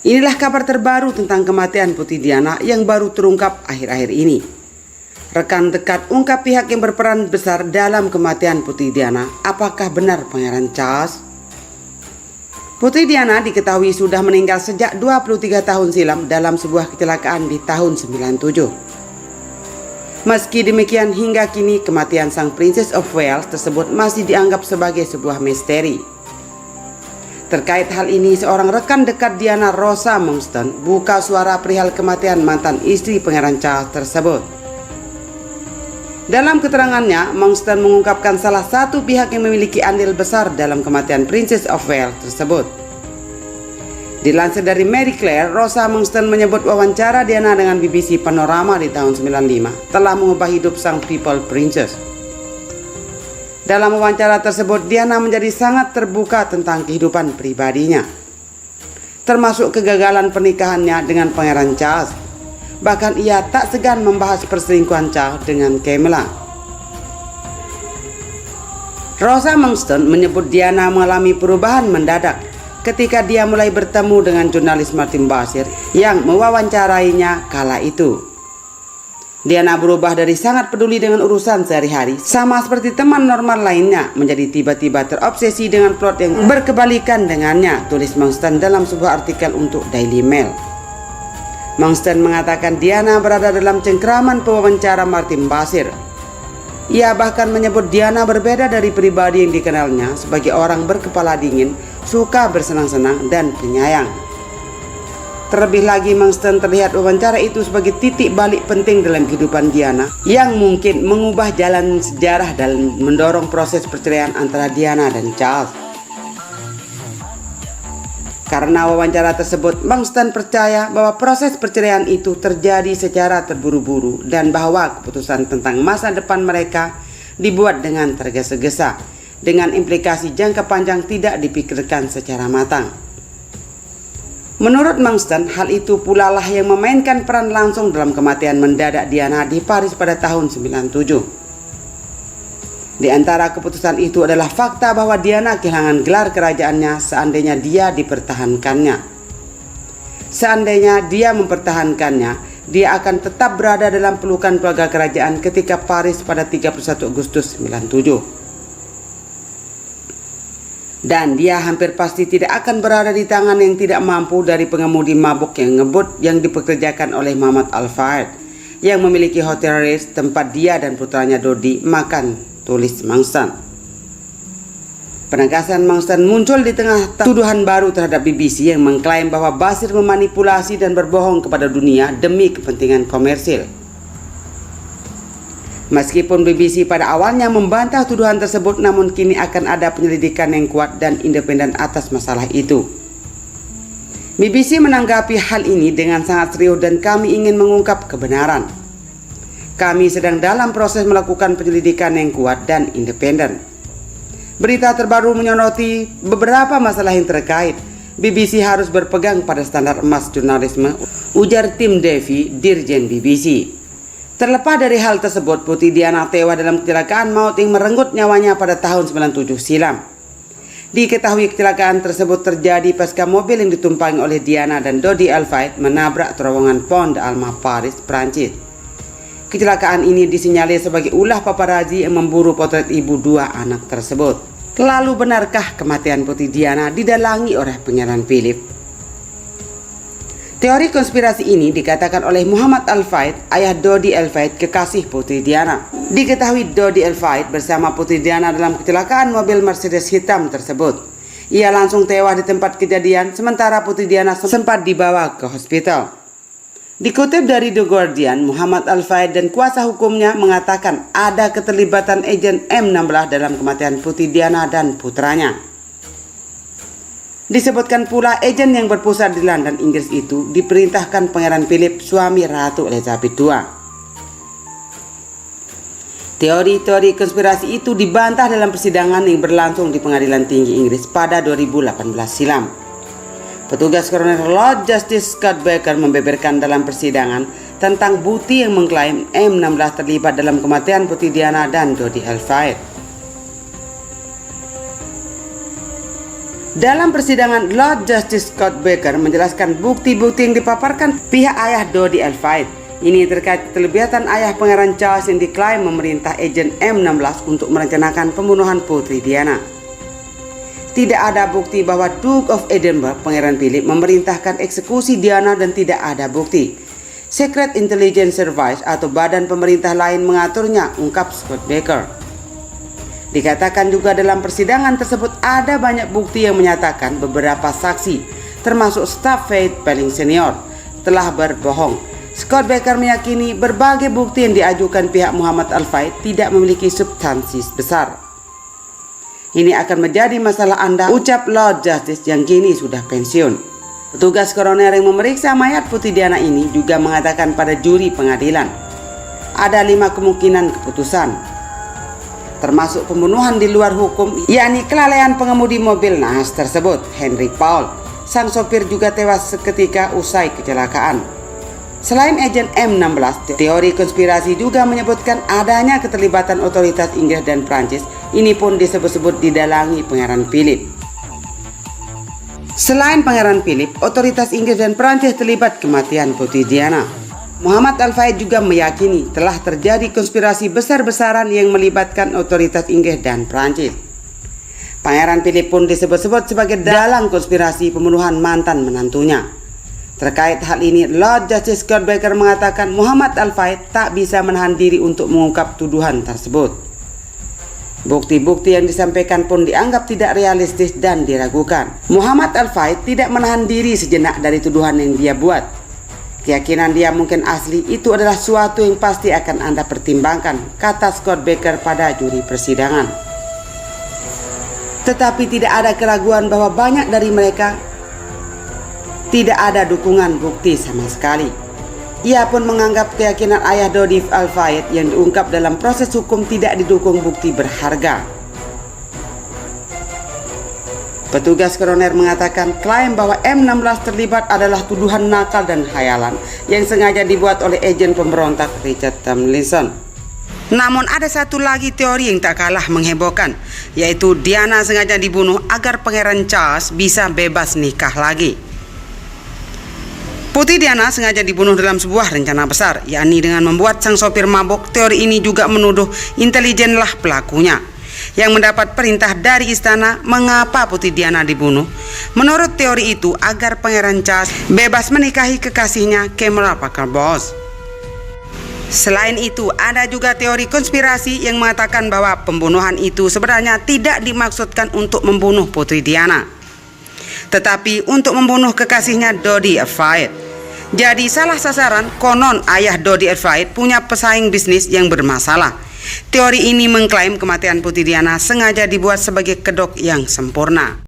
Inilah kabar terbaru tentang kematian Putri Diana yang baru terungkap akhir-akhir ini. Rekan dekat ungkap pihak yang berperan besar dalam kematian Putri Diana. Apakah benar Pangeran Charles? Putri Diana diketahui sudah meninggal sejak 23 tahun silam dalam sebuah kecelakaan di tahun 97. Meski demikian, hingga kini kematian sang Princess of Wales tersebut masih dianggap sebagai sebuah misteri. Terkait hal ini, seorang rekan dekat Diana, Rosa Monkston, buka suara perihal kematian mantan istri Pangeran Charles tersebut. Dalam keterangannya, Monkston mengungkapkan salah satu pihak yang memiliki andil besar dalam kematian Princess of Wales tersebut. Dilansir dari Marie Claire, Rosa Monkston menyebut wawancara Diana dengan BBC Panorama di tahun 95 telah mengubah hidup sang People Princess. Dalam wawancara tersebut, Diana menjadi sangat terbuka tentang kehidupan pribadinya, termasuk kegagalan pernikahannya dengan Pangeran Charles. Bahkan ia tak segan membahas perselingkuhan Charles dengan Camilla. Rosa Monkston menyebut Diana mengalami perubahan mendadak ketika dia mulai bertemu dengan jurnalis Martin Bashir yang mewawancarainya kala itu. Diana berubah dari sangat peduli dengan urusan sehari-hari, sama seperti teman normal lainnya, menjadi tiba-tiba terobsesi dengan plot yang berkebalikan dengannya, tulis Monkston dalam sebuah artikel untuk Daily Mail. Monkston mengatakan Diana berada dalam cengkraman pewawancara Martin Bashir. Ia bahkan menyebut Diana berbeda dari pribadi yang dikenalnya sebagai orang berkepala dingin, suka bersenang-senang dan penyayang. Terlebih lagi, Monkston terlihat wawancara itu sebagai titik balik penting dalam kehidupan Diana yang mungkin mengubah jalan sejarah dalam mendorong proses perceraian antara Diana dan Charles. Karena wawancara tersebut, Monkston percaya bahwa proses perceraian itu terjadi secara terburu-buru dan bahwa keputusan tentang masa depan mereka dibuat dengan tergesa-gesa, dengan implikasi jangka panjang tidak dipikirkan secara matang. Menurut Monkston, hal itu pula lah yang memainkan peran langsung dalam kematian mendadak Diana di Paris pada tahun 97. Di antara keputusan itu adalah fakta bahwa Diana kehilangan gelar kerajaannya seandainya dia dipertahankannya. Seandainya dia mempertahankannya, dia akan tetap berada dalam pelukan keluarga kerajaan ketika Paris pada 31 Agustus 97. Dan dia hampir pasti tidak akan berada di tangan yang tidak mampu dari pengemudi mabuk yang ngebut yang dipekerjakan oleh Muhammad Al-Fayed yang memiliki hotel Ritz tempat dia dan putranya Dodi makan, tulis Monkston. Penegasan Monkston muncul di tengah tuduhan baru terhadap BBC yang mengklaim bahwa Bashir memanipulasi dan berbohong kepada dunia demi kepentingan komersil. Meskipun BBC pada awalnya membantah tuduhan tersebut, namun kini akan ada penyelidikan yang kuat dan independen atas masalah itu. BBC menanggapi hal ini dengan sangat serius dan kami ingin mengungkap kebenaran. Kami sedang dalam proses melakukan penyelidikan yang kuat dan independen. Berita terbaru menyoroti beberapa masalah yang terkait. BBC harus berpegang pada standar emas jurnalisme, ujar Tim Davie, Dirjen BBC. Terlepas dari hal tersebut, Putri Diana tewas dalam kecelakaan maut yang merenggut nyawanya pada tahun 97 silam. Diketahui kecelakaan tersebut terjadi pasca mobil yang ditumpangi oleh Diana dan Dodi Al-Fayed menabrak terowongan Pont d'Alma, Paris, Prancis. Kecelakaan ini disinyalir sebagai ulah paparazzi yang memburu potret ibu dua anak tersebut. Lalu benarkah kematian Putri Diana didalangi oleh Pangeran Philip? Teori konspirasi ini dikatakan oleh Muhammad Al-Fayed, ayah Dodi Al-Fayed, kekasih Putri Diana. Diketahui Dodi Al-Fayed bersama Putri Diana dalam kecelakaan mobil Mercedes hitam tersebut. Ia langsung tewas di tempat kejadian, sementara Putri Diana sempat dibawa ke hospital. Dikutip dari The Guardian, Muhammad Al-Fayed dan kuasa hukumnya mengatakan ada keterlibatan agen M16 dalam kematian Putri Diana dan putranya. Disebutkan pula agen yang berpusat di London, Inggris itu diperintahkan Pangeran Philip, suami Ratu Elizabeth II. Teori-teori konspirasi itu dibantah dalam persidangan yang berlangsung di Pengadilan Tinggi Inggris pada 2018 silam. Petugas Koroner Lord Justice Scott Baker membeberkan dalam persidangan tentang bukti yang mengklaim M16 terlibat dalam kematian Putri Diana dan Dodi Al-Fayed. Dalam persidangan, Lord Justice Scott Baker menjelaskan bukti-bukti yang dipaparkan pihak ayah Dodi Al-Fayed. Ini terkait keterlibatan ayah Pangeran Charles yang diklaim memerintah agen M16 untuk merencanakan pembunuhan Putri Diana. Tidak ada bukti bahwa Duke of Edinburgh, Pangeran Philip, memerintahkan eksekusi Diana dan tidak ada bukti Secret Intelligence Service atau badan pemerintah lain mengaturnya, ungkap Scott Baker. Dikatakan juga dalam persidangan tersebut ada banyak bukti yang menyatakan beberapa saksi, termasuk staf Faith paling senior, telah berbohong. Scott Baker meyakini berbagai bukti yang diajukan pihak Muhammad Al-Fayed tidak memiliki substansi besar. Ini akan menjadi masalah Anda, ucap Lord Justice yang kini sudah pensiun. Petugas koroner yang memeriksa mayat Putri Diana ini juga mengatakan pada juri pengadilan, ada 5 kemungkinan keputusan, termasuk pembunuhan di luar hukum, yakni kelalaian pengemudi mobil nahas tersebut, Henry Paul. Sang sopir juga tewas seketika usai kecelakaan. Selain agen M16, teori konspirasi juga menyebutkan adanya keterlibatan otoritas Inggris dan Prancis. Ini pun disebut-sebut didalangi Pangeran Philip. Selain Pangeran Philip, otoritas Inggris dan Prancis terlibat kematian Putri Diana. Muhammad Al-Fayed juga meyakini telah terjadi konspirasi besar-besaran yang melibatkan otoritas Inggris dan Prancis. Pangeran Philip pun disebut-sebut sebagai dalang konspirasi pembunuhan mantan menantunya. Terkait hal ini, Lord Justice Scott Baker mengatakan Muhammad Al-Fayed tak bisa menahan diri untuk mengungkap tuduhan tersebut. Bukti-bukti yang disampaikan pun dianggap tidak realistis dan diragukan. Muhammad Al-Fayed tidak menahan diri sejenak dari tuduhan yang dia buat. Keyakinan dia mungkin asli itu adalah suatu yang pasti akan Anda pertimbangkan, kata Scott Baker pada juri persidangan. Tetapi tidak ada keraguan bahwa banyak dari mereka tidak ada dukungan bukti sama sekali. Ia pun menganggap keyakinan ayah Dodi Al-Fayed yang diungkap dalam proses hukum tidak didukung bukti berharga. Petugas koroner mengatakan klaim bahwa M16 terlibat adalah tuduhan nakal dan khayalan yang sengaja dibuat oleh agen pemberontak Richard Tomlinson. Namun ada satu lagi teori yang tak kalah menghebohkan, yaitu Diana sengaja dibunuh agar Pangeran Charles bisa bebas nikah lagi. Putri Diana sengaja dibunuh dalam sebuah rencana besar, yakni dengan membuat sang sopir mabuk. Teori ini juga menuduh intelijenlah pelakunya yang mendapat perintah dari istana mengapa Putri Diana dibunuh. Menurut teori itu agar Pangeran Charles bebas menikahi kekasihnya Camilla Parker Bowles. Selain itu ada juga teori konspirasi yang mengatakan bahwa pembunuhan itu sebenarnya tidak dimaksudkan untuk membunuh Putri Diana, tetapi untuk membunuh kekasihnya Dodi Al-Fayed. Jadi salah sasaran. Konon ayah Dodi Al-Fayed punya pesaing bisnis yang bermasalah. Teori ini mengklaim kematian Putri Diana sengaja dibuat sebagai kedok yang sempurna.